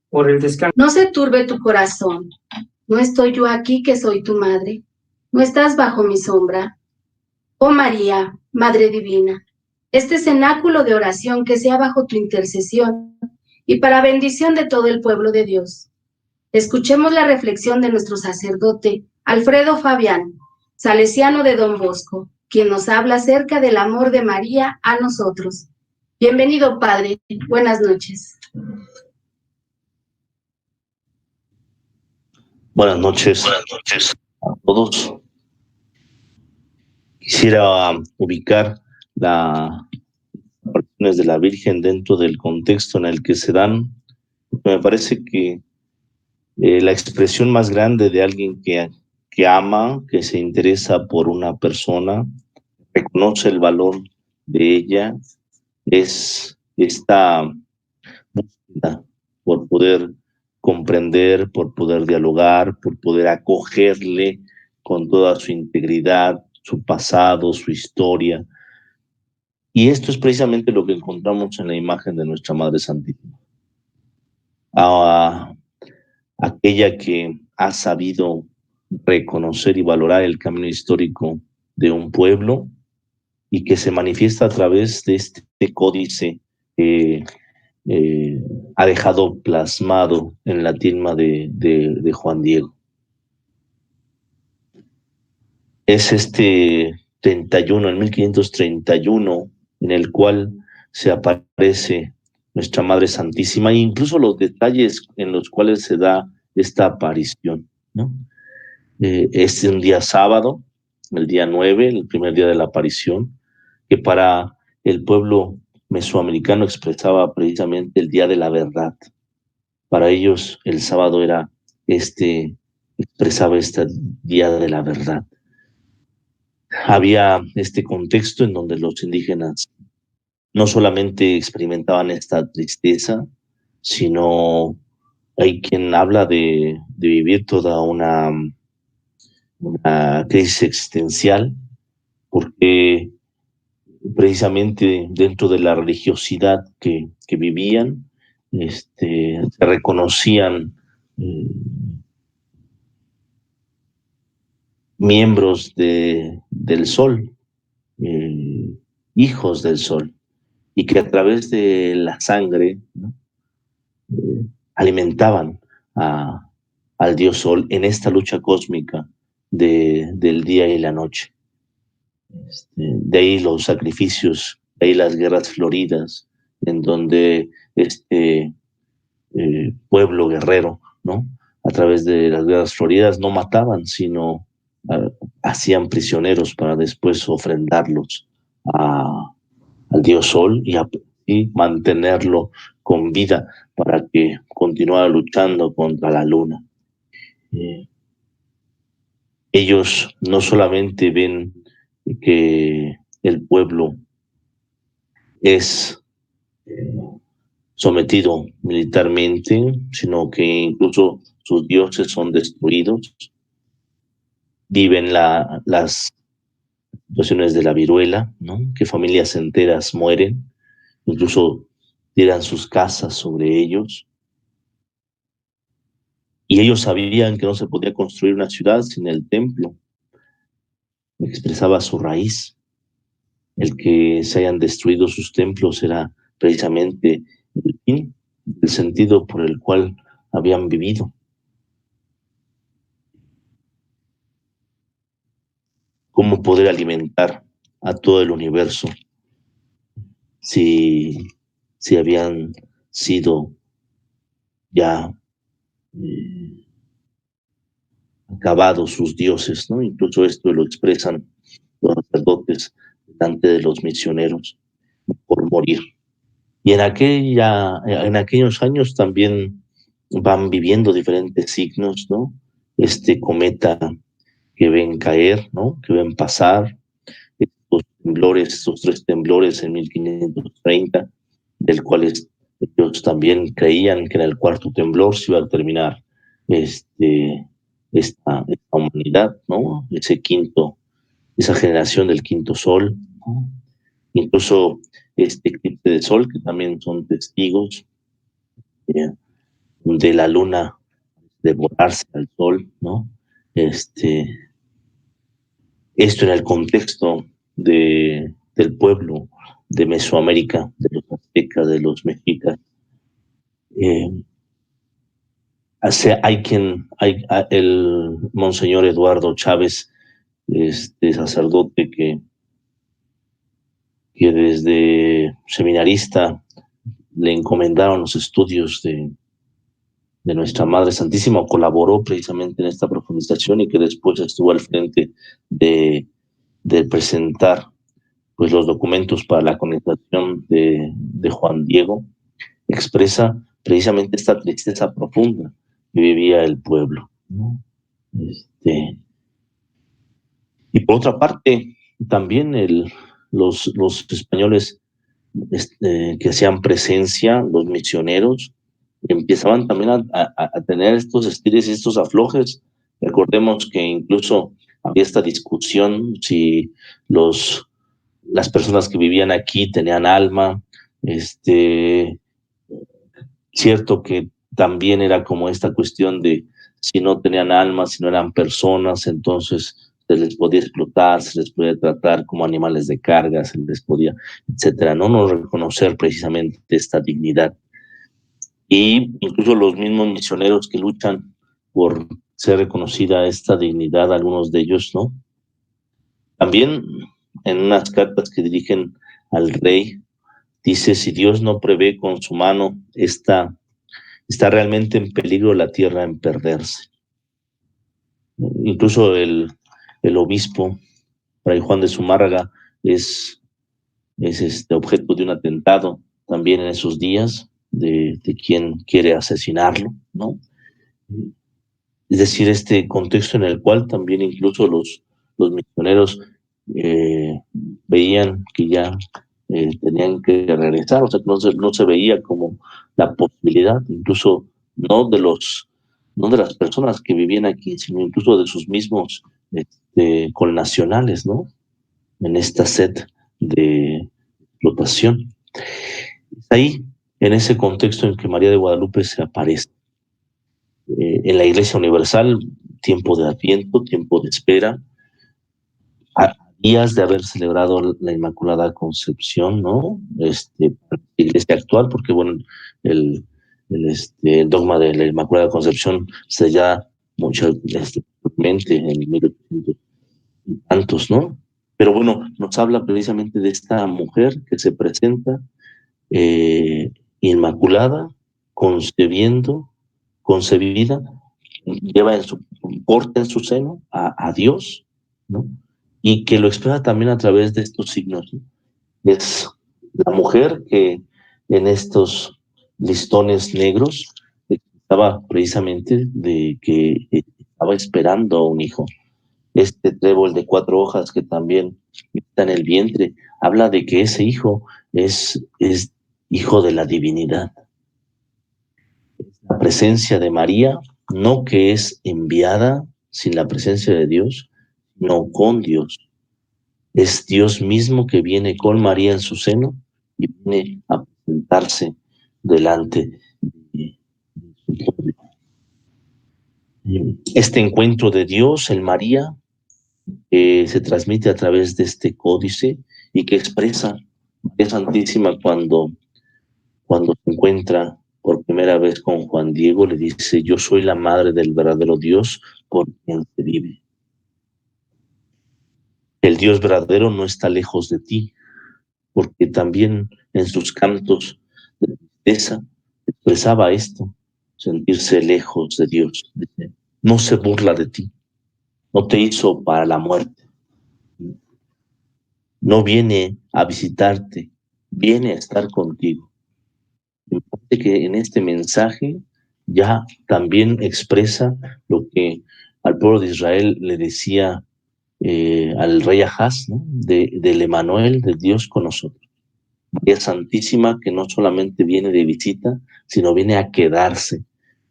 por el descanso. No se turbe tu corazón. ¿No estoy yo aquí que soy tu madre? ¿No estás bajo mi sombra? Oh María, Madre Divina, este cenáculo de oración que sea bajo tu intercesión y para bendición de todo el pueblo de Dios. Escuchemos la reflexión de nuestro sacerdote Alfredo Fabián, salesiano de Don Bosco, quien nos habla acerca del amor de María a nosotros. Bienvenido, Padre. Buenas noches. Buenas noches a todos. Quisiera ubicar las apariciones de la Virgen dentro del contexto en el que se dan. Me parece que la expresión más grande de alguien que ama, que se interesa por una persona, reconoce el valor de ella, es esta búsqueda por poder comprender, por poder dialogar, por poder acogerle con toda su integridad, su pasado, su historia. Y esto es precisamente lo que encontramos en la imagen de nuestra Madre Santísima. Aquella que ha sabido reconocer y valorar el camino histórico de un pueblo y que se manifiesta a través de este códice que ha dejado plasmado en la tilma de Juan Diego. Es este 31, en 1531, en el cual se aparece nuestra Madre Santísima, e incluso los detalles en los cuales se da esta aparición, ¿no? Es un día sábado, el día 9, el primer día de la aparición, que para el pueblo mesoamericano expresaba precisamente el día de la verdad. Para ellos el sábado era expresaba este día de la verdad. Había este contexto en donde los indígenas no solamente experimentaban esta tristeza, sino hay quien habla de vivir toda una crisis existencial, porque precisamente dentro de la religiosidad que vivían, se reconocían miembros del sol, hijos del sol, y que a través de la sangre, ¿no? Alimentaban al dios sol en esta lucha cósmica del día y la noche. De ahí los sacrificios, de ahí las guerras floridas, en donde pueblo guerrero, ¿no? A través de las guerras floridas no mataban, sino hacían prisioneros para después ofrendarlos al dios sol y mantenerlo con vida para que continuara luchando contra la luna. Ellos no solamente ven que el pueblo es sometido militarmente, sino que incluso sus dioses son destruidos. Viven las situaciones de la viruela, ¿no? Que familias enteras mueren, incluso tiran sus casas sobre ellos. Y ellos sabían que no se podía construir una ciudad sin el templo. Expresaba su raíz. El que se hayan destruido sus templos era precisamente el fin, el sentido por el cual habían vivido. ¿Cómo poder alimentar a todo el universo si habían sido ya acabados sus dioses, ¿no? Incluso esto lo expresan los sacerdotes delante de los misioneros por morir. Y en aquellos años también van viviendo diferentes signos, ¿no? Este cometa que ven caer, ¿no? Que ven pasar, estos temblores, estos 3 temblores en 1530, del cuales ellos también creían que en el 4º temblor se iba a terminar esta humanidad, ¿no? Esa generación del 5.º sol, ¿no? Incluso este eclipse de sol, que también son testigos, de la luna devorarse al sol, ¿no? Esto en el contexto del pueblo de Mesoamérica, de los aztecas, de los mexicas. El monseñor Eduardo Chávez, sacerdote que desde seminarista le encomendaron los estudios de Nuestra Madre Santísima, colaboró precisamente en esta profundización y que después estuvo al frente de presentar pues los documentos para la canonización de Juan Diego, expresa precisamente esta tristeza profunda que vivía el pueblo, ¿no? Y por otra parte, también los españoles que hacían presencia, los misioneros, empezaban también a tener estos estilos y estos aflojes. Recordemos que incluso había esta discusión si las personas que vivían aquí tenían alma, cierto que también era como esta cuestión de si no tenían alma, si no eran personas, entonces se les podía explotar, se les podía tratar como animales de carga, se les podía, etcétera, no reconocer precisamente esta dignidad. Y incluso los mismos misioneros que luchan por ser reconocida esta dignidad, algunos de ellos, ¿no? También en unas cartas que dirigen al rey, dice, si Dios no prevé con su mano está realmente en peligro la tierra en perderse. Incluso el obispo, Fray Juan de Zumárraga, es objeto de un atentado también en esos días de quien quiere asesinarlo, ¿no? Es decir, este contexto en el cual también incluso los misioneros veían que ya tenían que regresar, o sea, no se veía como la posibilidad, incluso no de las personas que vivían aquí, sino incluso de sus mismos connacionales, ¿no? En esta sed de explotación. Ahí, en ese contexto en que María de Guadalupe se aparece. En la Iglesia Universal, tiempo de Adviento, tiempo de espera, a días de haber celebrado la Inmaculada Concepción, ¿no? La Iglesia actual, porque bueno, el dogma de la Inmaculada Concepción se ya mucho en 1800 y tantos, ¿no? Pero bueno, nos habla precisamente de esta mujer que se presenta inmaculada, concebida, lleva porta en su seno a Dios, ¿no? Y que lo expresa también a través de estos signos, ¿no? Es la mujer que en estos listones negros estaba precisamente de que estaba esperando a un hijo. Este trébol de 4 hojas que también está en el vientre, habla de que ese hijo es hijo de la divinidad. La presencia de María, no que es enviada sin la presencia de Dios, no con Dios. Es Dios mismo que viene con María en su seno y viene a presentarse delante de su pueblo. Este encuentro de Dios en María se transmite a través de este códice y que expresa María Santísima cuando se encuentra por primera vez con Juan Diego, le dice, yo soy la madre del verdadero Dios por quien se vive. El Dios verdadero no está lejos de ti, porque también en sus cantos de tristeza expresaba esto, sentirse lejos de Dios. Dice, no se burla de ti, no te hizo para la muerte, no viene a visitarte, viene a estar contigo. Me parece que en este mensaje ya también expresa lo que al pueblo de Israel le decía al rey Ahaz, ¿no? del Emanuel, de Dios con nosotros. María Santísima que no solamente viene de visita, sino viene a quedarse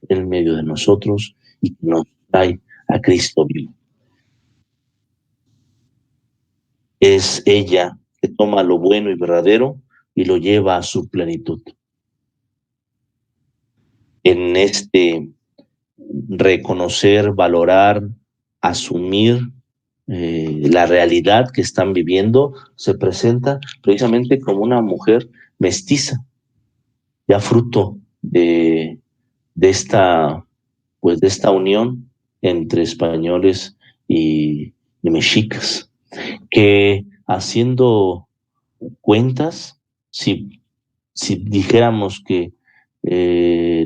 en medio de nosotros y que nos trae a Cristo vivo. Es ella que toma lo bueno y verdadero y lo lleva a su plenitud. en este reconocer, valorar, asumir la realidad que están viviendo, se presenta precisamente como una mujer mestiza, ya fruto de esta, pues de esta unión entre españoles y mexicas, que haciendo cuentas, si dijéramos que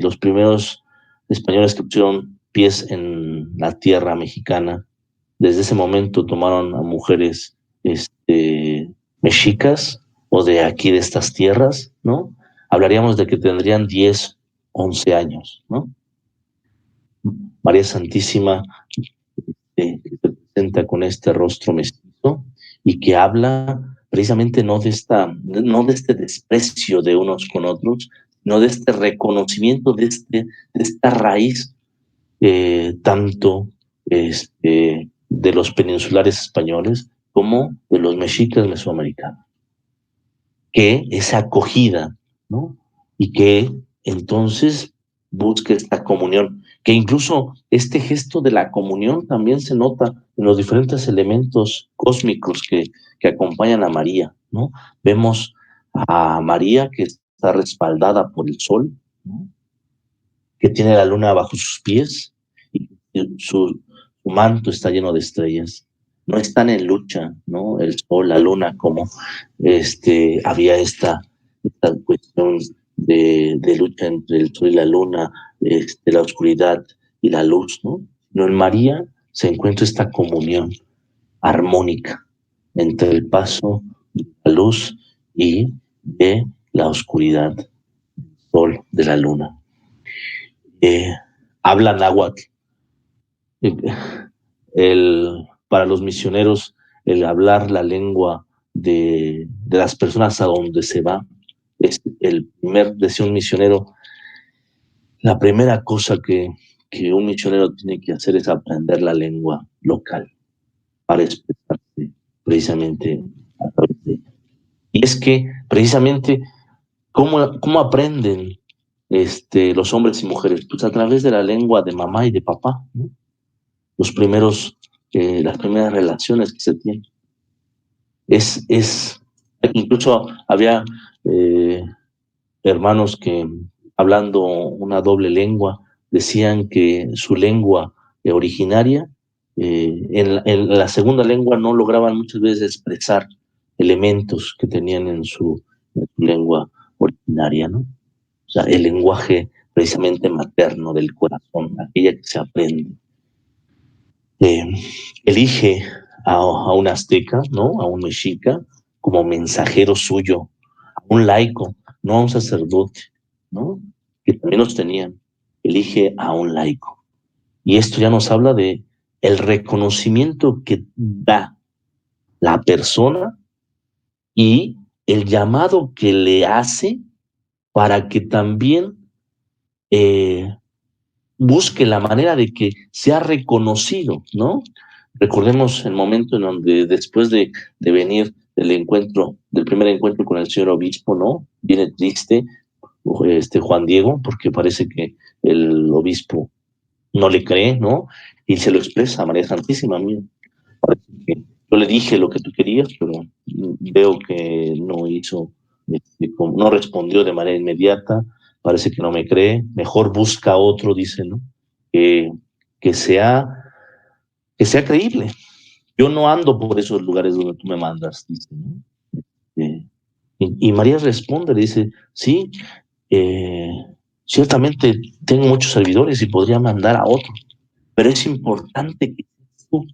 los primeros españoles que pusieron pies en la tierra mexicana, desde ese momento tomaron a mujeres mexicas o de aquí de estas tierras, ¿no? Hablaríamos de que tendrían 10, 11 años, ¿no? María Santísima que se presenta con este rostro mestizo y que habla precisamente no de este desprecio de unos con otros, no de este reconocimiento de esta raíz tanto de los peninsulares españoles como de los mexicas mesoamericanos, que es acogida, ¿no? Y que entonces busca esta comunión, que incluso este gesto de la comunión también se nota en los diferentes elementos cósmicos que acompañan a María, ¿no? Vemos a María que está respaldada por el sol, ¿no? Que tiene la luna bajo sus pies y su manto está lleno de estrellas. No están en lucha, ¿no? El sol, la luna, como había esta cuestión de lucha entre el sol y la luna, la oscuridad y la luz, ¿no? No, en María se encuentra esta comunión armónica entre el paso de la luz y de la oscuridad, del sol, de la luna. Habla náhuatl. Para los misioneros, el hablar la lengua de las personas a donde se va, es decía un misionero, la primera cosa que un misionero tiene que hacer es aprender la lengua local para expresarse precisamente a través de ella. Y es que precisamente, ¿cómo aprenden los hombres y mujeres? Pues a través de la lengua de mamá y de papá, ¿no? Las primeras relaciones que se tienen. Incluso había hermanos que, hablando una doble lengua, decían que su lengua originaria, en la segunda lengua no lograban muchas veces expresar elementos que tenían en su lengua originaria, ¿no? O sea, el lenguaje precisamente materno del corazón, aquella que se aprende. Elige a un azteca, ¿no? A un mexica, como mensajero suyo, a un laico, no a un sacerdote, ¿no? Que también los tenían. Elige a un laico. Y esto ya nos habla de el reconocimiento que da la persona y el llamado que le hace para que también busque la manera de que sea reconocido, ¿no? Recordemos el momento en donde después de venir del primer encuentro con el señor obispo, ¿no? Viene triste Juan Diego, porque parece que el obispo no le cree, ¿no? Y se lo expresa a María Santísima. Mira, parece que yo le dije lo que tú querías, pero veo que no hizo, no respondió de manera inmediata, parece que no me cree, mejor busca otro, dice, ¿no? Que sea creíble. Yo no ando por esos lugares donde tú me mandas, dice, ¿no? Y María responde, le dice, sí, ciertamente tengo muchos servidores y podría mandar a otro, pero es importante que tú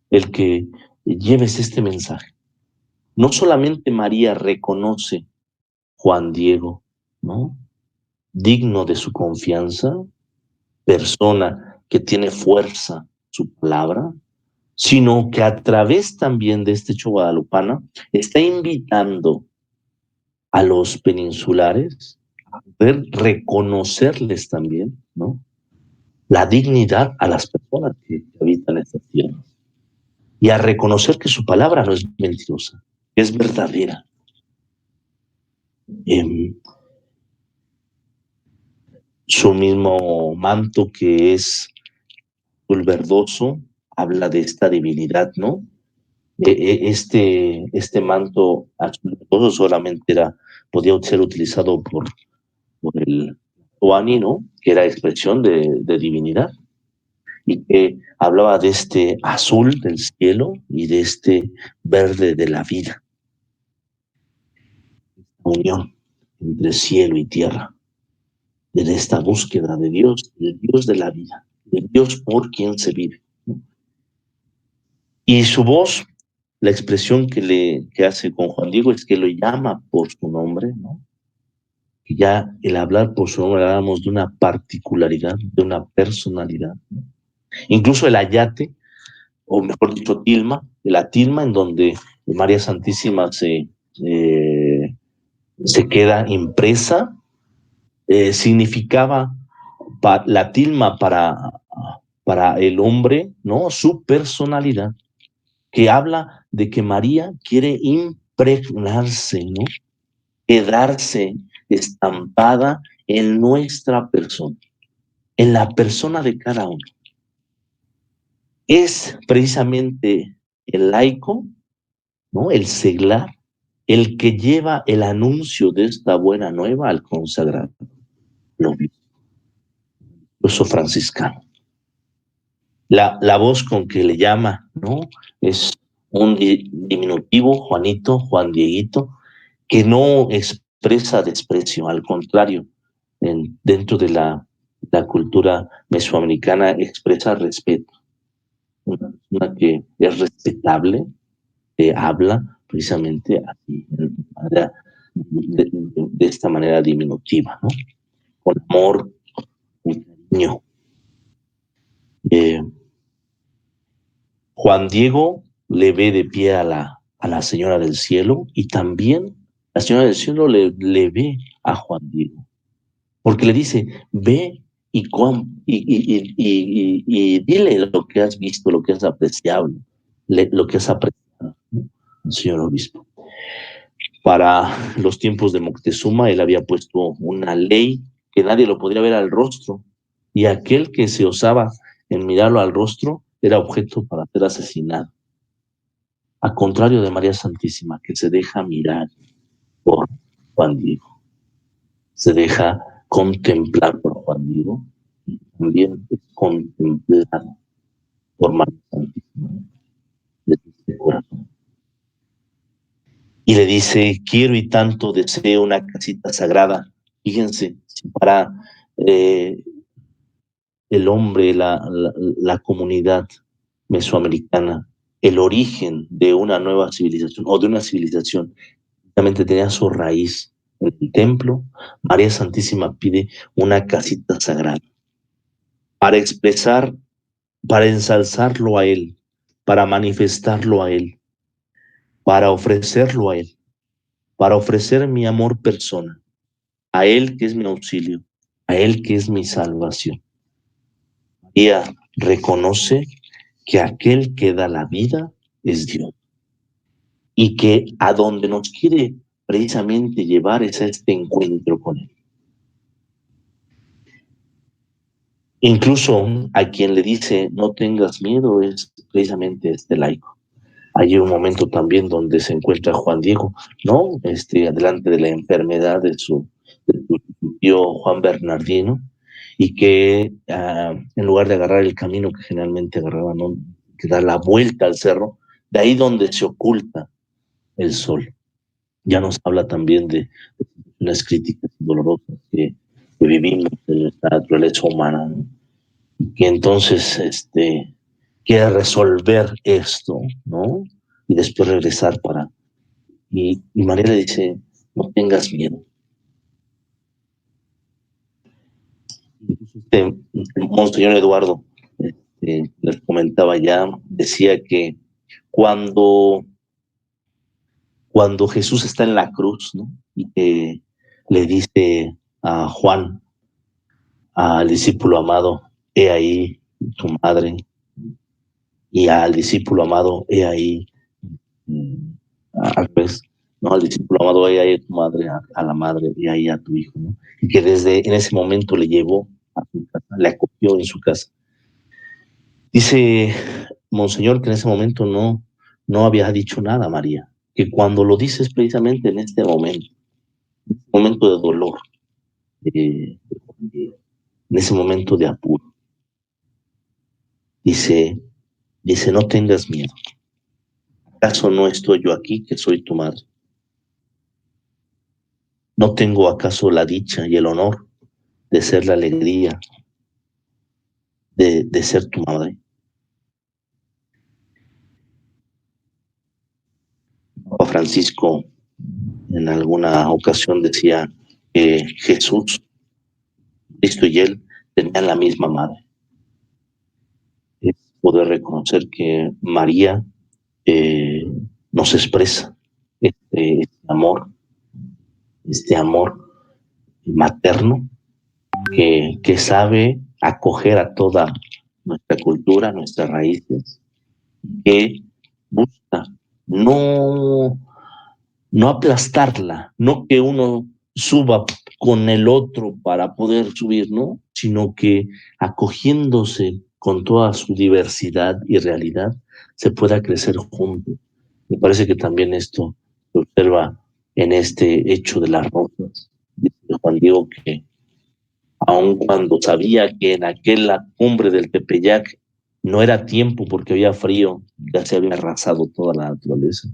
el que lleves este mensaje. No solamente María reconoce Juan Diego, ¿no? Digno de su confianza, persona que tiene fuerza su palabra, sino que a través también de este hecho guadalupano está invitando a los peninsulares a poder reconocerles también, ¿no? La dignidad a las personas que habitan estas tierras y a reconocer que su palabra no es mentirosa, que es verdadera. Su mismo manto, que es azul verdoso, habla de esta divinidad, ¿no? Este manto azul verdoso solamente podía ser utilizado por el Oani, ¿no? Que era expresión de divinidad, y que hablaba de este azul del cielo y de este verde de la vida, unión entre cielo y tierra, de esta búsqueda de Dios, del Dios de la vida, del Dios por quien se vive, ¿no? Y su voz, la expresión que hace con Juan Diego es que lo llama por su nombre, ¿no? Que ya el hablar por su nombre hablamos de una particularidad, de una personalidad, ¿no? Incluso el ayate, o mejor dicho, tilma, la tilma en donde María Santísima se queda impresa, significaba la tilma para el hombre, ¿no? Su personalidad, que habla de que María quiere impregnarse, ¿no? Quedarse estampada en nuestra persona, en la persona de cada uno. Es precisamente el laico, ¿no? El seglar, el que lleva el anuncio de esta buena nueva al consagrado, el obispo franciscano. La voz con que le llama, ¿no? Es un diminutivo, Juanito, Juan Dieguito, que no expresa desprecio, al contrario, dentro de la cultura mesoamericana expresa respeto. Una persona que es respetable, habla precisamente así, de esta manera diminutiva, ¿no? Con amor, con cariño. Juan Diego le ve de pie a la Señora del Cielo, y también la Señora del Cielo le ve a Juan Diego, porque le dice, ve y dile lo que has visto, lo que has apreciado, lo que has apreciado, ¿no? El señor obispo. Para los tiempos de Moctezuma, él había puesto una ley que nadie lo podría ver al rostro, y aquel que se osaba en mirarlo al rostro era objeto para ser asesinado. A contrario de María Santísima, que se deja mirar por Juan Diego, se deja contemplar por Juan Diego, y también es contemplado por María Santísima desde este corazón. Y le dice, quiero y tanto deseo una casita sagrada. Fíjense, si para el hombre, la comunidad mesoamericana, el origen de una nueva civilización o de una civilización realmente tenía su raíz en el templo, María Santísima pide una casita sagrada para expresar, para ensalzarlo a Él, para manifestarlo a Él, para ofrecerlo a Él, para ofrecer mi amor persona, a Él que es mi auxilio, a Él que es mi salvación. Ella reconoce que aquel que da la vida es Dios, y que a donde nos quiere precisamente llevar es a este encuentro con Él. Incluso a quien le dice no tengas miedo es precisamente este laico. Hay un momento también donde se encuentra Juan Diego, ¿no? Adelante de la enfermedad de su tío Juan Bernardino, y que en lugar de agarrar el camino que generalmente agarraba, ¿no? Que da la vuelta al cerro, de ahí donde se oculta el sol. Ya nos habla también de unas críticas dolorosas que vivimos en nuestra naturaleza humana, ¿no? Y que entonces quiere resolver esto, ¿no? Y después regresar y María le dice, no tengas miedo. Monseñor Eduardo, les comentaba ya, decía que cuando Jesús está en la cruz, ¿no? Y que le dice a Juan, al discípulo amado, he ahí tu madre, y al discípulo amado, he ahí, al revés, ¿no? Al discípulo amado, ahí a tu madre, a la madre, y ahí a tu hijo, ¿no? Y que desde en ese momento le llevó a su casa, le acogió en su casa. Dice Monseñor que en ese momento no había dicho nada a María, que cuando lo dices precisamente en este momento de dolor, en ese momento de apuro, dice, no tengas miedo. ¿Acaso no estoy yo aquí, que soy tu madre? ¿No tengo acaso la dicha y el honor de ser la alegría de ser tu madre? Papa Francisco en alguna ocasión decía que Jesús, Cristo y él tenían la misma madre. Es poder reconocer que María nos expresa este amor materno que sabe acoger a toda nuestra cultura, nuestras raíces, que busca no aplastarla, no que uno suba con el otro para poder subir, ¿no? Sino que acogiéndose con toda su diversidad y realidad, se pueda crecer juntos. Me parece que también esto se observa en este hecho de las rosas. Dice Juan Diego que aun cuando sabía que en aquella cumbre del Tepeyac no era tiempo porque había frío, ya se había arrasado toda la naturaleza.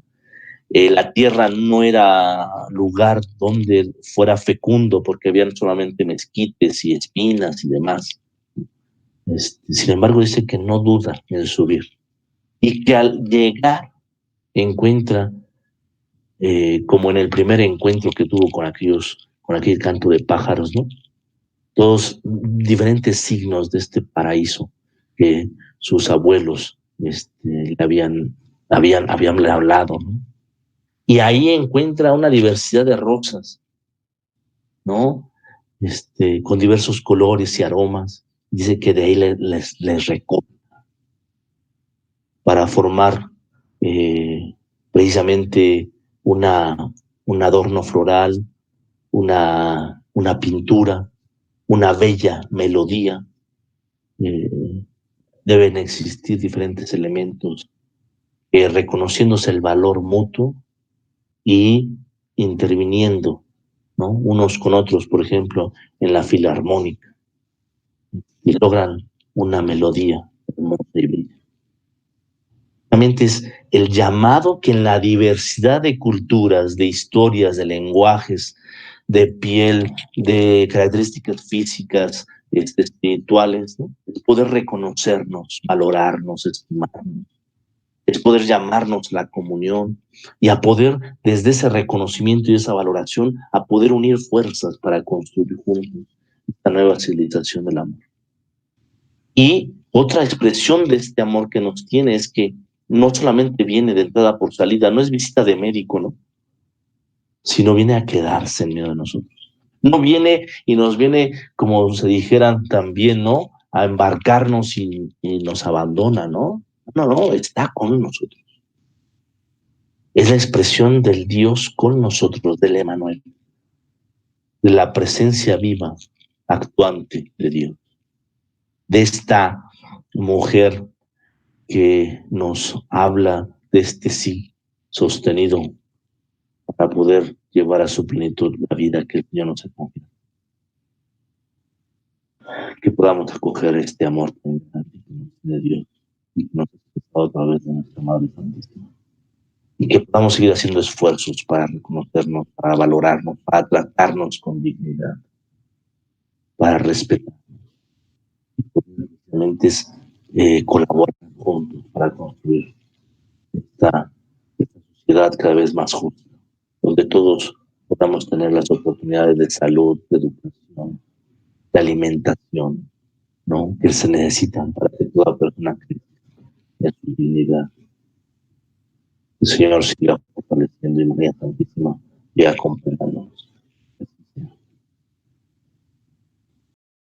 La tierra no era lugar donde fuera fecundo porque habían solamente mezquites y espinas y demás. Sin embargo, dice que no duda en subir y que al llegar encuentra, como en el primer encuentro que tuvo con aquel canto de pájaros, ¿no? Todos diferentes signos de este paraíso que sus abuelos le habían hablado, ¿no? Y ahí encuentra una diversidad de rosas, ¿no? Con diversos colores y aromas. Dice que de ahí les recoge para formar precisamente un adorno floral, una pintura, una bella melodía. Deben existir diferentes elementos reconociéndose el valor mutuo y interviniendo, ¿no? Unos con otros, por ejemplo, en la filarmónica, y logran una melodía hermosa y bella. Realmente es el llamado que en la diversidad de culturas, de historias, de lenguajes, de piel, de características físicas, espirituales, ¿no? Es poder reconocernos, valorarnos, estimarnos, es poder llamarnos la comunión y a poder, desde ese reconocimiento y esa valoración, a poder unir fuerzas para construir juntos esta nueva civilización del amor. Y otra expresión de este amor que nos tiene es que no solamente viene de entrada por salida, no es visita de médico, ¿no? Sino viene a quedarse en medio de nosotros. No viene y nos viene, como se dijeran también, ¿no? A embarcarnos y nos abandona, ¿no? No, está con nosotros. Es la expresión del Dios con nosotros, del Emmanuel, de la presencia viva, actuante de Dios, de esta mujer que nos habla de este sí sostenido para poder llevar a su plenitud la vida que el Señor nos ha confiado. Que podamos acoger este amor tan grande de Dios y que nos ha expresado a través de nuestra Madre Santísima. Y que podamos seguir haciendo esfuerzos para reconocernos, para valorarnos, para tratarnos con dignidad, para respetar. Y realmente es colaborar juntos para construir esta sociedad cada vez más justa, donde todos podamos tener las oportunidades de salud, de educación, de alimentación, ¿no? Que se necesitan para que toda persona crezca en su dignidad. El Señor siga fortaleciendo y María Santísima y acompañándonos.